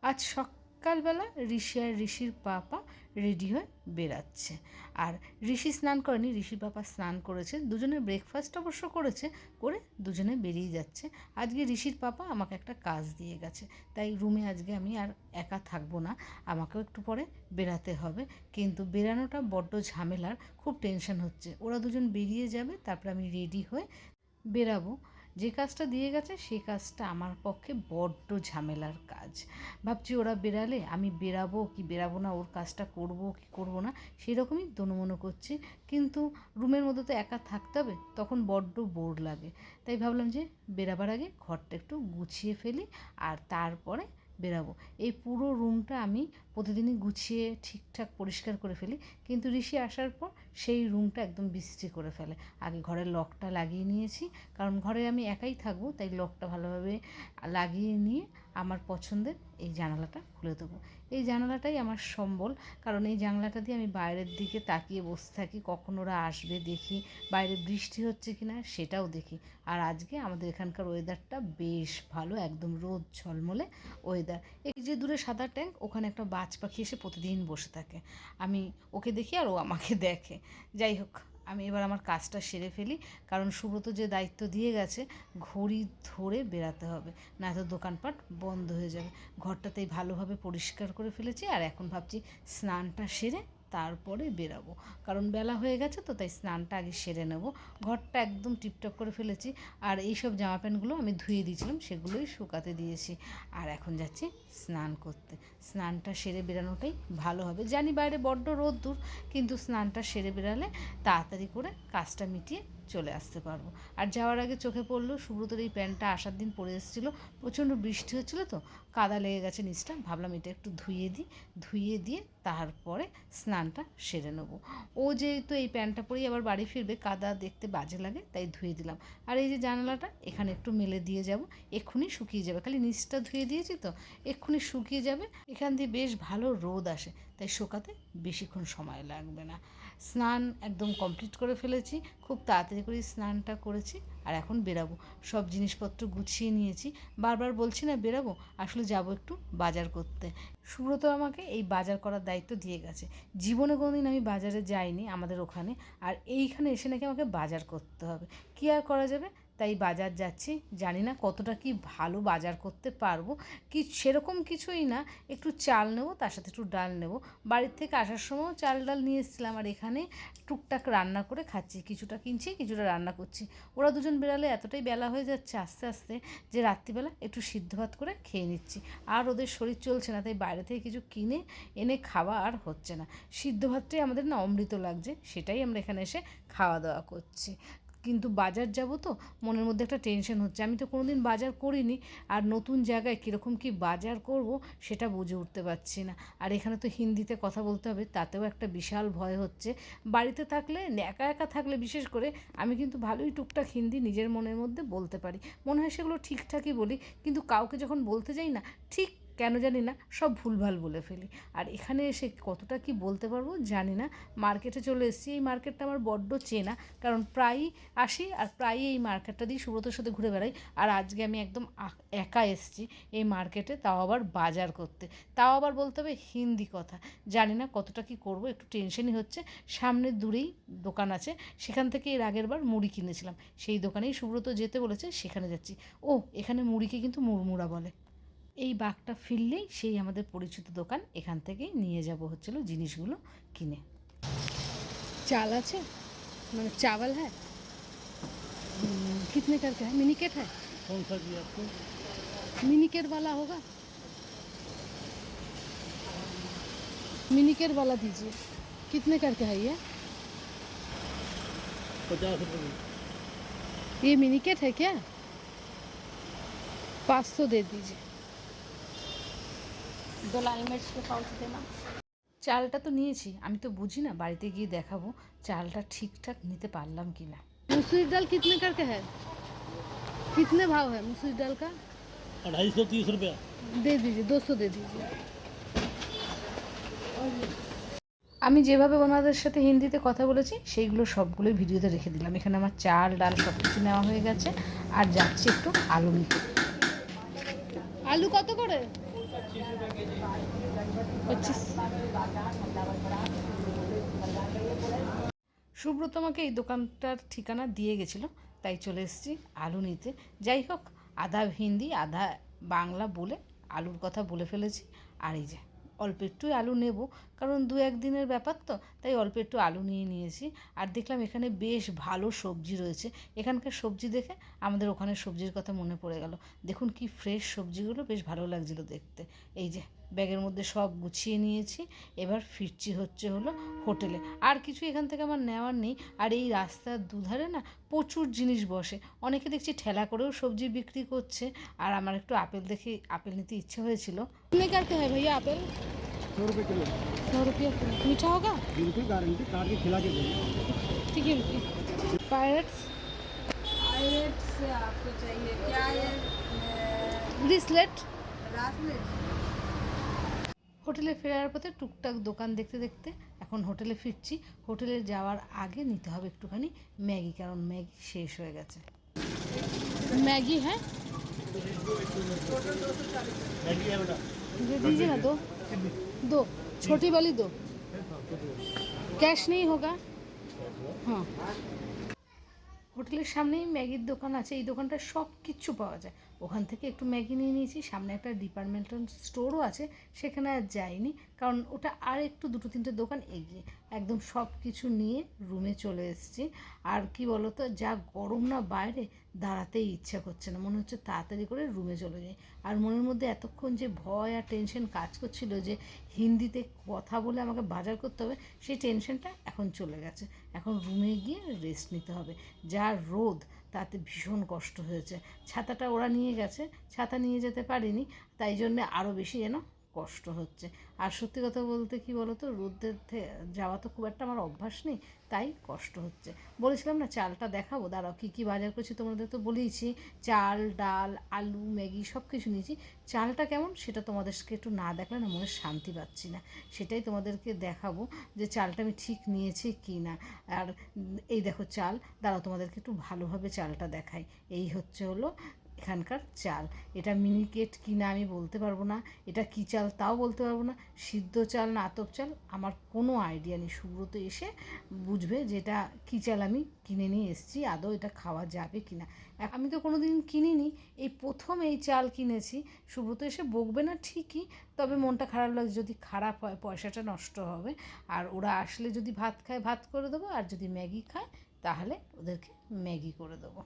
আজ সকালবেলা ঋষি আর ঋষির পাপা রেডি হয়ে বেরাচ্ছে। আর ঋষি স্নান করেনি, ঋষির পাপা স্নান করেছে, দুজনে ব্রেকফাস্ট অবশ্য করেছে, করে দুজনে বেরিয়ে যাচ্ছে। আজকে ঋষির পাপা আমাকে একটা কাজ দিয়ে গেছে, তাই রুমে আজকে আমি আর একা থাকবো না, আমাকেও একটু পরে বেরাতে হবে। কিন্তু বেরানোটা বড্ড ঝামেলার, খুব টেনশন হচ্ছে। ওরা দুজন বেরিয়ে যাবে, তারপর আমি রেডি হয়ে বেরাবো। যে কাজটা দিয়ে গেছে সেই কাজটা আমার পক্ষে বড্ড ঝামেলার কাজ। ভাবছি ওরা বেরালে আমি বেরাবো কি বেরাবো না, ওর কাজটা করব কি করব না, সেরকমই দোনোমনো করছি। কিন্তু রুমের মধ্যে তো একা থাকতে হবে, তখন বড্ড বোর লাগে। তাই ভাবলাম যে বেরাবার আগে ঘরটা একটু গুছিয়ে ফেলি, আর তারপরে বেরাবো। এই পুরো রুমটা আমি প্রতিদিনই গুছিয়ে ঠিকঠাক পরিষ্কার করে ফেলি, কিন্তু ঋষি আসার পর সেই রুমটা একদম বিশ্রী করে ফেলে। আগে ঘরের লকটা লাগিয়ে নিয়েছি, কারণ ঘরে আমি একাই থাকবো, তাই লকটা ভালোভাবে লাগিয়ে নিয়ে আমার পছন্দের এই জানালাটা খুলে দেবো। এই জানালাটাই আমার সম্বল, কারণ এই জানলাটা দিয়ে আমি বাইরের দিকে তাকিয়ে বসে থাকি, কখন ওরা আসবে দেখি, বাইরে বৃষ্টি হচ্ছে কি না সেটাও দেখি। আর আজকে আমাদের এখানকার ওয়েদারটা বেশ ভালো, একদম রোদ ঝলমলে ওয়েদার। এই যে দূরে সাদা ট্যাঙ্ক, ওখানে একটা বাজ পাখি এসে প্রতিদিন বসে থাকে, আমি ওকে দেখি আর ও আমাকে দেখে। যাই হোক, আমি এবার আমার কাজটা সেরে ফেলি, কারণ সুব্রত যে দায়িত্ব দিয়ে গেছে ঘড়ি ধরে বেরাতে হবে, না তো দোকানপাট বন্ধ হয়ে যাবে। ঘরটাতেই ভালোভাবে পরিষ্কার করে ফেলেছি, আর এখন ভাবছি স্নানটা সেরে তারপরে বেরাবো, কারণ বেলা হয়ে গেছে তো, তাই স্নানটা আগে সেরে নেব। ঘরটা একদম টিপটপ করে ফেলেছি, আর এইসব জামা প্যান্টগুলো আমি ধুয়ে দিয়েছিলাম, সেগুলোই শুকাতে দিয়েছি। আর এখন যাচ্ছি স্নান করতে। স্নানটা সেরে বেরানোটাই ভালো হবে, জানি বাইরে বড্ড রোদ্দুর, কিন্তু স্নানটা সেরে বেরালে তাড়াতাড়ি করে কাজটা মিটিয়ে চলে আসতে পারবো। আর যাওয়ার আগে চোখে পড়লো সুব্রতর এই প্যান্টটা আসার দিন পরে এসেছিলো, প্রচণ্ড বৃষ্টি হচ্ছিলো তো, কাদা লেগে গেছে নিচটা, ভাবলাম এটা একটু ধুয়ে দিই, ধুয়ে দিয়ে তারপরে স্নানটা সেরে নেবো। ও যেহেতু এই প্যান্টটা পরেই আবার বাড়ি ফিরবে, কাদা দেখতে বাজে লাগে, তাই ধুয়ে দিলাম। আর এই যে জানালাটা এখানে একটু মেলে দিয়ে যাব, এক্ষুনি শুকিয়ে যাবে, খালি নিচটা ধুয়ে দিয়েছি তো, এক্ষুনি শুকিয়ে যাবে। এখান দিয়ে বেশ ভালো রোদ আসে, তাই শুকাতে বেশিক্ষণ সময় লাগবে না। স্নান একদম কমপ্লিট করে ফেলেছি, খুব তাড়াতাড়ি করে স্নানটা করেছি, আর এখন বেরাবো। সব জিনিসপত্র গুছিয়ে নিয়েছি, বারবার বলছি না বেরাবো, আসলে যাব একটু বাজার করতে। সুব্রত আমাকে এই বাজার করার দায়িত্ব দিয়ে গেছে, জীবনে কোনোদিন আমি বাজারে যাইনি আমাদের ওখানে, আর এইখানে এসে নাকি আমাকে বাজার করতে হবে। কী আর করা যাবে, তাই বাজার যাচ্ছি। জানি না কতটা কি ভালো বাজার করতে পারবো, কি সেরকম কিছুই না, একটু চাল নেবো, তার সাথে একটু ডাল নেবো। বাড়ির থেকে আসার সময়ও চাল ডাল নিয়ে এসেছিলাম, আর এখানে টুকটাক রান্না করে খাচ্ছি, কিছুটা কিনছি কিছুটা রান্না করছি। ওরা দুজন বেরালে এতটাই বেলা হয়ে যাচ্ছে আস্তে আস্তে, যে রাত্রিবেলা একটু সিদ্ধ ভাত করে খেয়ে নিচ্ছি। আর ওদের শরীর চলছে না, তাই বাইরে থেকে কিছু কিনে এনে খাওয়া আর হচ্ছে না। সিদ্ধ ভাতটাই আমাদের না অমৃত লাগছে, সেটাই আমরা এখানে এসে খাওয়া দাওয়া করছি। কিন্তু বাজার যাব তো, মনের মধ্যে একটা টেনশন হচ্ছে, আমি তো কোনোদিন বাজার করিনি, আর নতুন জায়গায় কীরকম কী বাজার করব সেটা বুঝে উঠতে পারছি না। আর এখানে তো হিন্দিতে কথা বলতে হবে, তাতেও একটা বিশাল ভয় হচ্ছে। বাড়িতে থাকলে, একা একা থাকলে বিশেষ করে, আমি কিন্তু ভালোই টুকটাক হিন্দি নিজের মনের মধ্যে বলতে পারি, মনে হয় সেগুলো ঠিকঠাকই বলি, কিন্তু কাউকে যখন বলতে যাই না, ঠিক কেন জানি না সব ভুলভাল বলে ফেলি। আর এখানে এসে কতটা কি বলতে পারবো জানি না। মার্কেটে চলে এসেছি, এই মার্কেটটা আমার বড্ড চেনা, কারণ প্রায়ই আসি আর প্রায়ই এই মার্কেটটা দিয়ে সুব্রতর সাথে ঘুরে বেড়াই। আর আজকে আমি একদম একা এসেছি এই মার্কেটে, তাও আবার বাজার করতে, তাও আবার বলতে হবে হিন্দি কথা। জানি না কতটা কি করব, একটু টেনশনই হচ্ছে। সামনে দূরেই দোকান আছে, সেখান থেকে এর আগের বার মুড়ি কিনেছিলাম, সেই দোকানেই সুব্রত যেতে বলেছে, সেখানে যাচ্ছি। ও, এখানে মুড়িকে কিন্তু মুড়মুড়া বলে। এই বাঘটা ফিরলেই সেই আমাদের পরিচিত দোকান, এখান থেকেই নিয়ে যাব হচ্ছিল জিনিসগুলো কিনে। চাল আছে, মানে চাवल है, कितने करके है? मिनीकेट है? कौन सा दिया आपको? मिनीकेट वाला होगा, मिनीकेट वाला दीजिए। कितने करके है ये? 50 रुपये। ये मिनीकेट है क्या? 500 दे दीजिए। 2 लाल मिर्च के पाउच देना। চালটা তো নিয়েছি, আমি তো বুঝি না, বাড়িতে গিয়ে দেখাবো চালটা ঠিকঠাক নিতে পারলাম কি না। मसूर दाल कितने करके है? कितने भाव है मसूर दाल का? 250-30 रुपया। दे दीजिए, 200 दे दीजिए। আমি যেভাবে ওনাদের সাথে হিন্দিতে কথা বলেছি সেইগুলো সবগুলোই ভিডিওতে রেখে দিলাম। এখানে আমার চাল ডাল সব কিছু নেওয়া হয়ে গেছে, আর যাচ্ছি একটু আলু নিতে। আলু কত করে? 25। সুব্রত আমাকে এই দোকানটার ঠিকানা দিয়ে গেছিলো, তাই চলে এসেছি আলু নিতে। যাই হোক, আধা হিন্দি আধা বাংলা বলে আলুর কথা বলে ফেলেছি। আর এই যে অল্প একটু আলু নেব, কারণ 2-1 দিনের ব্যাপার তো, তাই অল্প একটু আলু নিয়েছি। আর দেখলাম এখানে বেশ ভালো সবজি রয়েছে। এখানকার সবজি দেখে আমাদের ওখানের সবজির কথা মনে পড়ে গেল। দেখুন কি ফ্রেশ সবজিগুলো, বেশ ভালো লাগছিলো দেখতে। এই যে ব্যাগের মধ্যে সব গুছিয়ে নিয়েছি, এবার ফিরছি হলো হোটেলে। আর কিছু এখান থেকে আমার নেওয়ার নেই। আর এই রাস্তার দুধারে না প্রচুর জিনিস বসে, অনেকে দেখছি ঠেলা করেও সবজি বিক্রি করছে। আর আমার একটু আপেল দেখে আপেল নিতে ইচ্ছে হয়েছিল। करके है भैया আপেল 100 रुपये किलो। 100 रुपया किलो। मीठा होगा? बिल्कुल गारंटी, काट के खिला के देंगे। ठीक है, रुकिए। पायरेट्स पायरेट्स आपको चाहिए क्या है? ब्रेसलेट। ब्रासलेट। হোটেলে ফেরার পথে টুকটাক দোকান দেখতে দেখতে এখন হোটেলে ফিরছি। হোটেলে যাওয়ার আগে নিতে হবে একটুখানি ম্যাগি, কারণ ম্যাগি শেষ হয়ে গেছে। मैगी है? मैगी है बेटा। दे दीजिए ना, दो छोटी वाली दो। कैश नहीं होगा? हाँ। হোটেলের সামনেই ম্যাগির দোকান আছে, এই দোকানটা সব কিছু পাওয়া যায়। ওখান থেকে একটু ম্যাগি নিয়ে নিয়েছি। সামনে একটা ডিপার্টমেন্টাল স্টোরও আছে, সেখানে আর যাইনি, কারণ ওটা আর একটু 2-3টে দোকান এগিয়ে। একদম সব কিছু নিয়ে রুমে চলে এসেছি। আর কি বলো তো, যা গরম না বাইরে, দাঁড়াতেই ইচ্ছা করছে না, মনে হচ্ছে তাড়াতাড়ি করে রুমে চলে যাই। আর মনের মধ্যে এতক্ষণ যে ভয় আর টেনশন কাজ করছিল যে হিন্দিতে কথা বলে আমাকে বাজার করতে হবে, সেই টেনশনটা এখন চলে গেছে। এখন রুমে গিয়ে রেস্ট নিতে হবে। যা রোদ, তাতে ভীষণ কষ্ট হয়েছে। ছাতাটা ওরা নিয়ে গেছে, ছাতা নিয়ে যেতে পারিনি, তাই জন্যে আরও বেশি যেন কষ্ট হচ্ছে। আর সত্যি কথা বলতে কি বলো তো, রোদে যাওয়া তো খুব একটা আমার অভ্যাস নেই, তাই কষ্ট হচ্ছে। বলেছিলাম না চালটা দেখাবো, দাঁড়াও কী কী বাজার করছি তোমাদের তো বলেইছি। চাল, ডাল, আলু, ম্যাগি সব কিছু নিয়েছি। চালটা কেমন সেটা তোমাদেরকে একটু না দেখলে না মনে শান্তি পাচ্ছি না, সেটাই তোমাদেরকে দেখাবো যে চালটা আমি ঠিক নিয়েছি কি না। আর এই দেখো চাল, দাঁড়াও তোমাদেরকে একটু ভালোভাবে চালটা দেখাই। এই হলো এখানকার চাল। এটা মিনিকেট কি না আমি বলতে পারবো না, এটা কী চাল তাও বলতে পারবো না, সিদ্ধ চাল না আতপ চাল আমার কোনো আইডিয়া নেই। সুব্রত এসে বুঝবে যে এটা কী চাল আমি কিনে নিয়ে এসেছি, আদৌ এটা খাওয়া যাবে কি না। আমি তো কোনো দিন কিনিনি, এই প্রথম এই চাল কিনেছি। সুব্রত এসে বকবে না ঠিকই, তবে মনটা খারাপ লাগছে, যদি খারাপ হয় পয়সাটা নষ্ট হবে। আর ওরা আসলে যদি ভাত খায় ভাত করে দেবো, আর যদি ম্যাগি খায় তাহলে ওদেরকে ম্যাগি করে দেবো।